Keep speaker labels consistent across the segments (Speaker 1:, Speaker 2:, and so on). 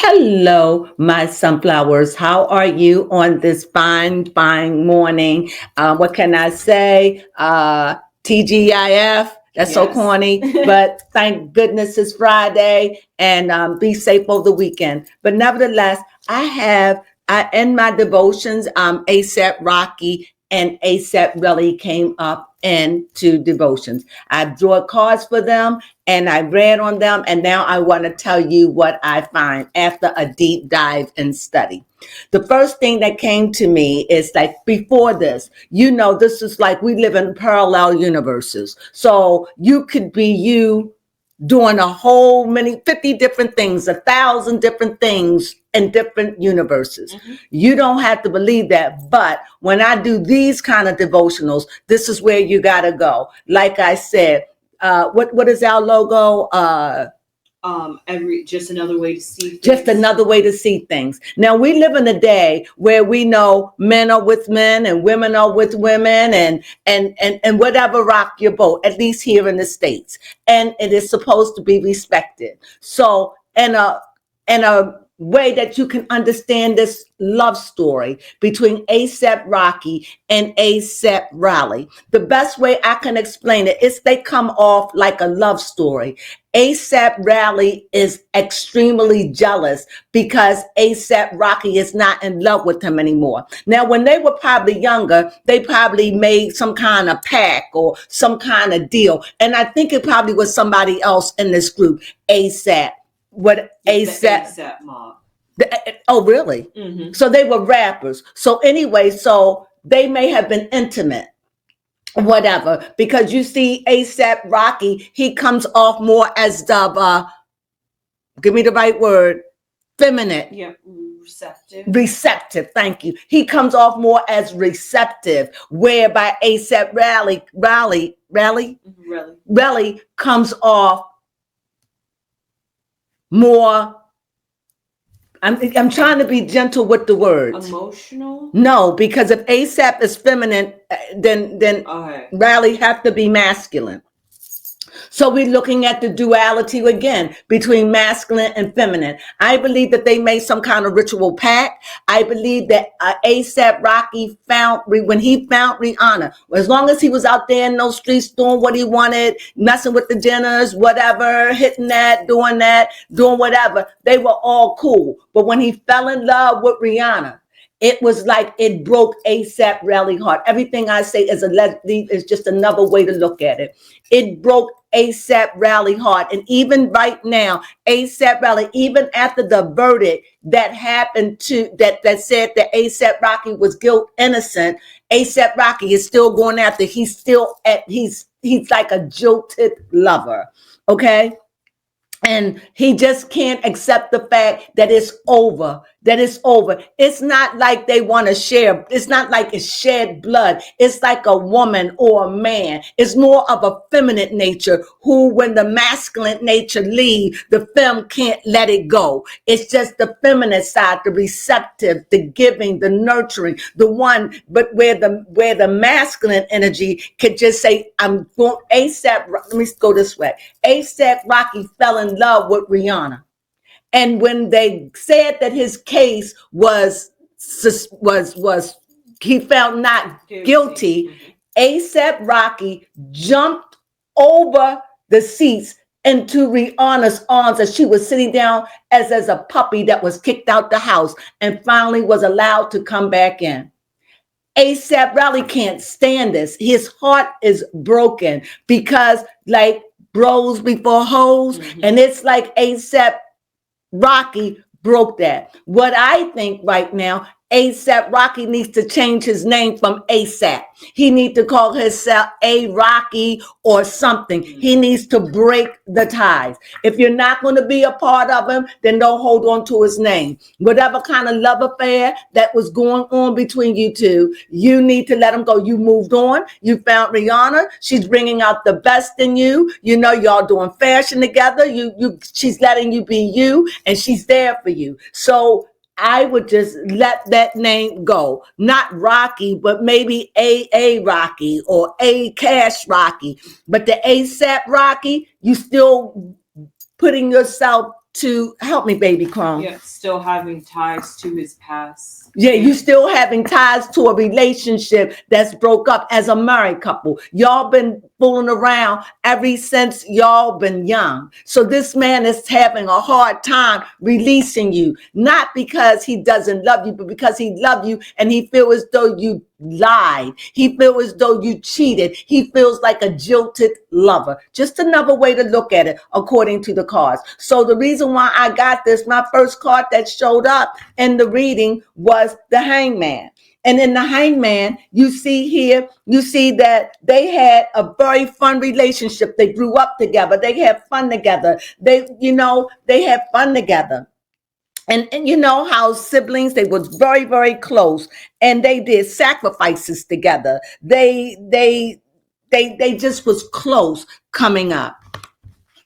Speaker 1: Hello, my sunflowers. How are you on this fine, fine morning? What can I say? TGIF. That's so
Speaker 2: Yes.
Speaker 1: corny, but thank goodness it's Friday and be safe over the weekend. But nevertheless, I in my devotions, ASAP Rocky and ASAP really came up into devotions. I draw cards for them and I read on them, and now I want to tell you what I find after a deep dive and study. The first thing that came to me is like before this, this is like we live in parallel universes. So you could be you doing a whole many 50 different things, 1,000 different things in different universes. You don't have to believe that, but when I do these kind of devotionals, this is where you got to go. Like I said, what is our logo?
Speaker 2: Just another way to see things.
Speaker 1: Just another way to see things. Now we live in a day where we know men are with men and women are with women and whatever rock your boat, at least here in the States. And it is supposed to be respected. So in a way that you can understand this love story between ASAP Rocky and ASAP Raleigh. The best way I can explain it is they come off like a love story. ASAP Raleigh is extremely jealous because ASAP Rocky is not in love with him anymore. Now, when they were probably younger, they probably made some kind of pact or some kind of deal. And I think it probably was somebody else in this group, ASAP. What ASAP?
Speaker 2: ASAP mob.
Speaker 1: Oh, really?
Speaker 2: Mm-hmm.
Speaker 1: So they were rappers. So anyway, so they may have been intimate, whatever, because you see ASAP Rocky, he comes off more as the, give me the right word, feminine.
Speaker 2: Yeah, receptive.
Speaker 1: Receptive, thank you. He comes off more as receptive, whereby ASAP Raleigh comes off more. I'm trying to be gentle with the words.
Speaker 2: Emotional?
Speaker 1: No, because if ASAP is feminine, then
Speaker 2: Okay.
Speaker 1: Raleigh have to be masculine. So we're looking at the duality again between masculine and feminine. I believe that they made some kind of ritual pact. I believe that ASAP Rocky when he found Rihanna, as long as he was out there in those streets doing what he wanted, messing with the Jenners, whatever, hitting that, doing whatever, they were all cool. But when he fell in love with Rihanna, it was like it broke ASAP Raleigh heart. Everything I say is just another way to look at it. It broke ASAP Raleigh heart. And even right now, ASAP Raleigh, even after the verdict that happened that said that ASAP Rocky was innocent, ASAP Rocky is still going after. He's like a jilted lover. Okay. And he just can't accept the fact that it's over. It's not like they want to share. It's not like it's shed blood. It's like a woman or a man. It's more of a feminine nature who, when the masculine nature leaves, the femme can't let it go. It's just the feminine side, the receptive, the giving, the nurturing, the one, but where the masculine energy could just say, I'm going ASAP. Let me go this way. ASAP Rocky fell in love with Rihanna. And when they said that his case was he found not guilty, ASAP Rocky jumped over the seats into Rihanna's arms as she was sitting down as a puppy that was kicked out the house and finally was allowed to come back in. ASAP Raleigh can't stand this. His heart is broken because like bros before hoes, and it's like ASAP Rocky broke that. What I think right now, ASAP Rocky needs to change his name from ASAP. He needs to call himself A Rocky or something. He needs to break the ties. If you're not going to be a part of him, then don't hold on to his name. Whatever kind of love affair that was going on between you two, you need to let him go. You moved on. You found Rihanna. She's bringing out the best in you. You know, y'all doing fashion together. She's letting you be you, and she's there for you. So I would just let that name go. Not Rocky, but maybe A Rocky or A Cash Rocky. But the ASAP Rocky, you still putting yourself to help me, baby Crone.
Speaker 2: Yeah, still having ties to his past.
Speaker 1: Yeah, you still having ties to a relationship that's broke up as a married couple. Y'all been fooling around ever since y'all been young. So this man is having a hard time releasing you, not because he doesn't love you, but because he loves you and he feels as though you lied. He feels as though you cheated. He feels like a jilted lover. Just another way to look at it, according to the cards. So the reason why I got this, my first card that showed up in the reading was the Hangman. And in the Hangman, you see here, you see that they had a very fun relationship. They grew up together. They had fun together. They had fun together. And you know how siblings, they was very, very close, and they did sacrifices together. They just was close coming up.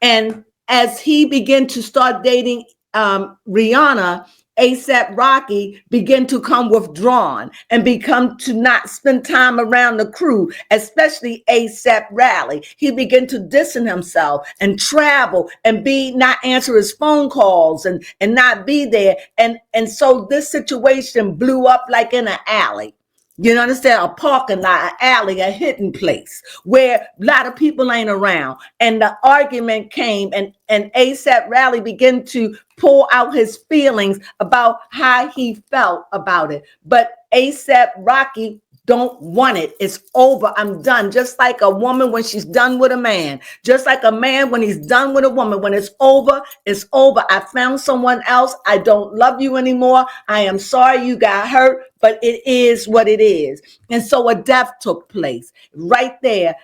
Speaker 1: And as he began to start dating Rihanna, ASAP Rocky began to come withdrawn and become to not spend time around the crew, especially ASAP Rally. He began to distance himself and travel and not answer his phone calls and not be there. And so this situation blew up like in an alley. You understand? A parking lot, an alley, a hidden place where a lot of people ain't around. And the argument came, and ASAP Rally began to pull out his feelings about how he felt about it. But ASAP Rocky don't want it. It's over. I'm done. Just like a woman when she's done with a man. Just like a man when he's done with a woman. When it's over, it's over. I found someone else. I don't love you anymore. I am sorry you got hurt, but it is what it is. And so a death took place. Right there,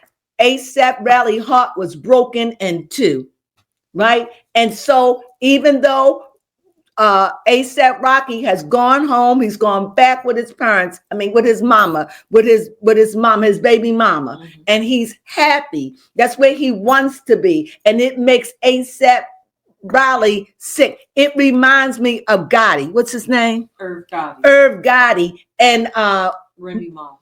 Speaker 1: ASAP Rally heart was broken in two. Right? And so even though ASAP Rocky has gone home, he's gone back with his parents, with his mama, with his mom, his baby mama, and he's happy. That's where he wants to be. And it makes ASAP Rally sick. It reminds me of Gotti. What's his name?
Speaker 2: Irv Gotti.
Speaker 1: Irv Gotti and
Speaker 2: Remy Ma.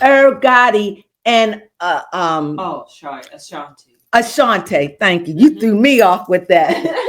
Speaker 1: Irv Gotti and
Speaker 2: Ashanti.
Speaker 1: Ashanti. Thank you. You threw me off with that.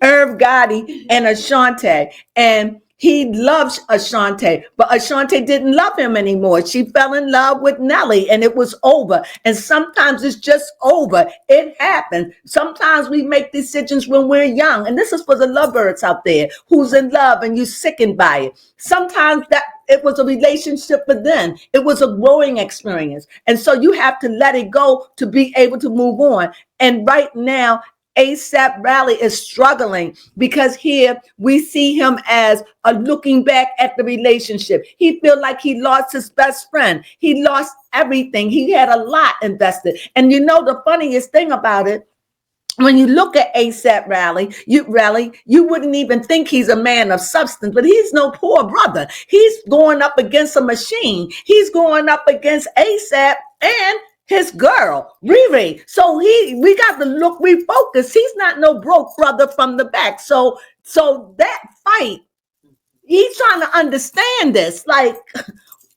Speaker 1: Irv Gotti and Ashanti, and he loves Ashanti, but Ashanti didn't love him anymore. She fell in love with Nelly, and it was over. And sometimes it's just over. It happens. Sometimes we make decisions when we're young, and this is for the lovebirds out there who's in love and you're sickened by it. Sometimes that it was a relationship, but then it was a growing experience, and so you have to let it go to be able to move on. And right now, ASAP Rally is struggling because here we see him as looking back at the relationship. He feels like he lost his best friend. He lost everything. He had a lot invested. And you know the funniest thing about it, when you look at ASAP Rally, you wouldn't even think he's a man of substance, but he's no poor brother. He's going up against a machine. He's going up against ASAP and his girl, Riri. So we got to look, refocus. He's not no broke brother from the back. So that fight, he's trying to understand this. Like,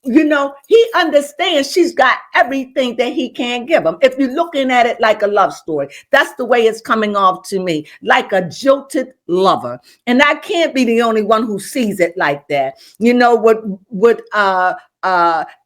Speaker 1: he understands she's got everything that he can't give him. If you're looking at it like a love story, that's the way it's coming off to me, like a jilted lover. And I can't be the only one who sees it like that.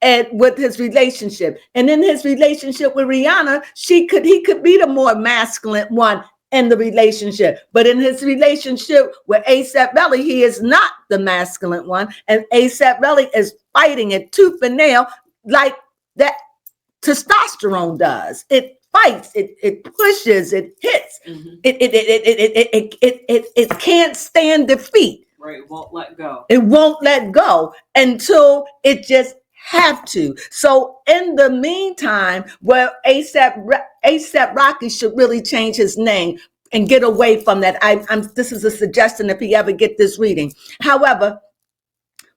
Speaker 1: And with his relationship, and in his relationship with Rihanna, he could be the more masculine one in the relationship, but in his relationship with ASAP Rally, he is not the masculine one, and ASAP Rally is fighting it tooth and nail like that testosterone does. It fights, it pushes, it hits, it can't stand defeat.
Speaker 2: Right, it won't let go.
Speaker 1: It won't let go until it just have to. So in the meantime, well, ASAP Rocky should really change his name and get away from that. This is a suggestion if he ever get this reading. However,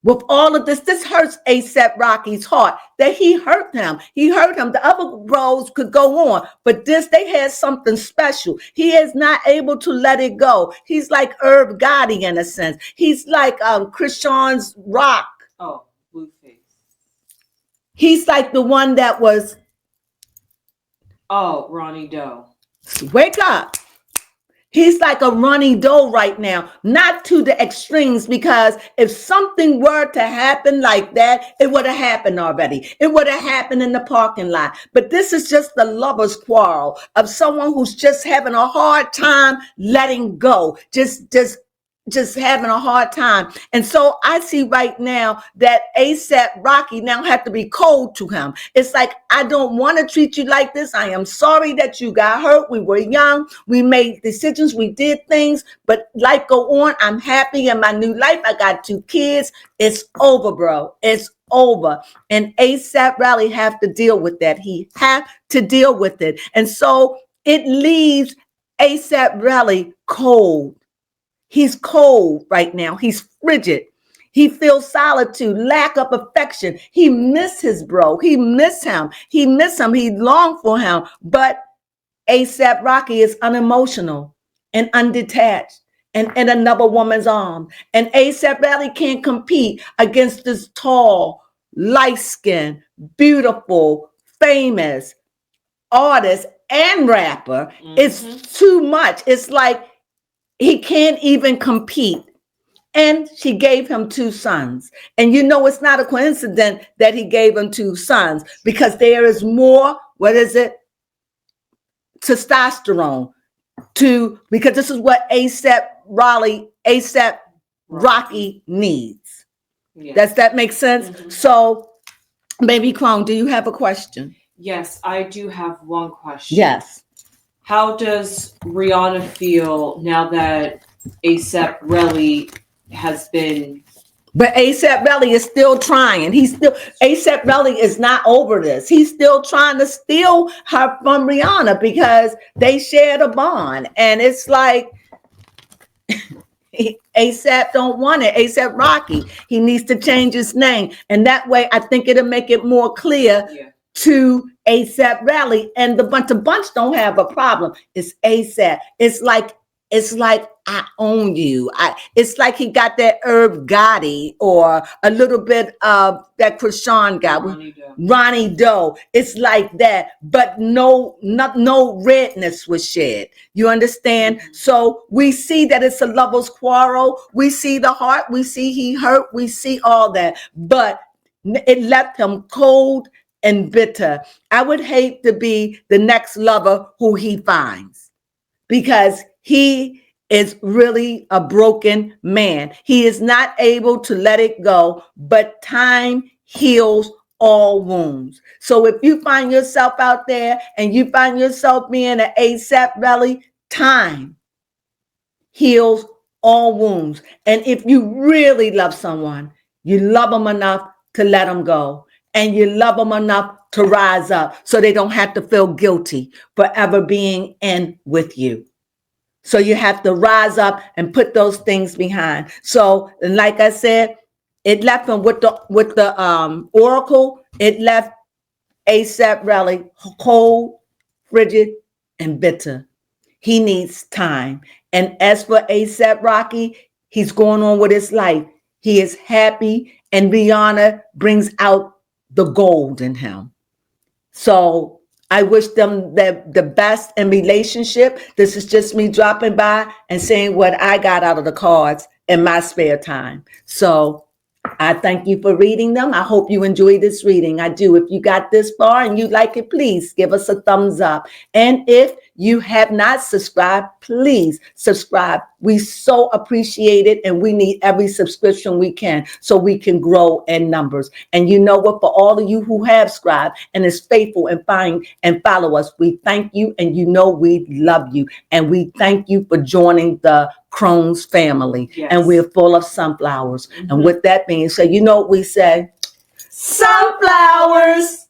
Speaker 1: with all of this hurts ASAP Rocky's heart that he hurt him. He hurt him. The other bros could go on, but they had something special. He is not able to let it go. He's like Irv Gotti in a sense. He's like Krishan's Rock.
Speaker 2: Oh, Blueface.
Speaker 1: He's like the one that was.
Speaker 2: Oh, Ronnie Doe.
Speaker 1: Wake up. He's like a runny dough right now, not to the extremes, because if something were to happen like that, it would have happened already. It would have happened in the parking lot. But this is just the lover's quarrel of someone who's just having a hard time letting go, just having a hard time. And so I see right now that ASAP Rocky now have to be cold to him. It's like, I don't want to treat you like this. I am sorry that you got hurt. We were young. We made decisions. We did things, but life go on. I'm happy in my new life. I got 2 kids. It's over, bro. It's over. And ASAP Rally have to deal with that. He have to deal with it. And so it leaves ASAP Rally cold. He's cold right now. He's frigid. He feels solitude, lack of affection. He miss his bro. He miss him. He miss him. He long for him. But ASAP Rocky is unemotional and undetached and in another woman's arm. And ASAP Rally can't compete against this tall, light-skinned, beautiful, famous artist and rapper. It's too much. It's like, he can't even compete. And she gave him 2 sons. And you know, it's not a coincidence that he gave him 2 sons, because there is more, testosterone because this is what ASAP Rocky needs.
Speaker 2: Yes.
Speaker 1: Does that make sense? So, Baby Crone, do you have a question?
Speaker 2: Yes, I do have one question.
Speaker 1: Yes.
Speaker 2: How does Rihanna feel now that ASAP Rally has been?
Speaker 1: But ASAP Rally is still trying. ASAP Rally is not over this. He's still trying to steal her from Rihanna because they shared a bond. And it's like, ASAP don't want it. ASAP Rocky. He needs to change his name. And that way, I think it'll make it more clear to ASAP Rally. And the bunch don't have a problem. It's ASAP. It's like I own you. It's like he got that Herb Gotti or a little bit of that Krishan guy, Ronnie Doe. It's like that, but no redness was shed. You understand? So we see that it's a lover's quarrel. We see the heart. We see he hurt. We see all that, but it left him cold and bitter. I would hate to be the next lover who he finds, because he is really a broken man. He is not able to let it go, but time heals all wounds. So if you find yourself out there and you find yourself being an ASAP Rally, time heals all wounds. And if you really love someone, you love them enough to let them go. And you love them enough to rise up so they don't have to feel guilty for ever being in with you. So you have to rise up and put those things behind. So, and like I said, it left him with the oracle. It left ASAP Rally cold, frigid, and bitter. He needs time. And as for ASAP Rocky, he's going on with his life. He is happy, and Rihanna brings out the gold in him. So I wish them the best in relationship. This is just me dropping by and saying what I got out of the cards in my spare time. So I thank you for reading them. I hope you enjoy this reading. I do. If you got this far and you like it, please give us a thumbs up. And if you have not subscribed, please subscribe. We so appreciate it, and we need every subscription we can so we can grow in numbers. And you know what? For all of you who have subscribed and is faithful and find and follow us, we thank you, and you know we love you. And we thank you for joining the Crones family.
Speaker 2: Yes.
Speaker 1: And we're full of sunflowers. And with that being said, you know what we say? Sunflowers!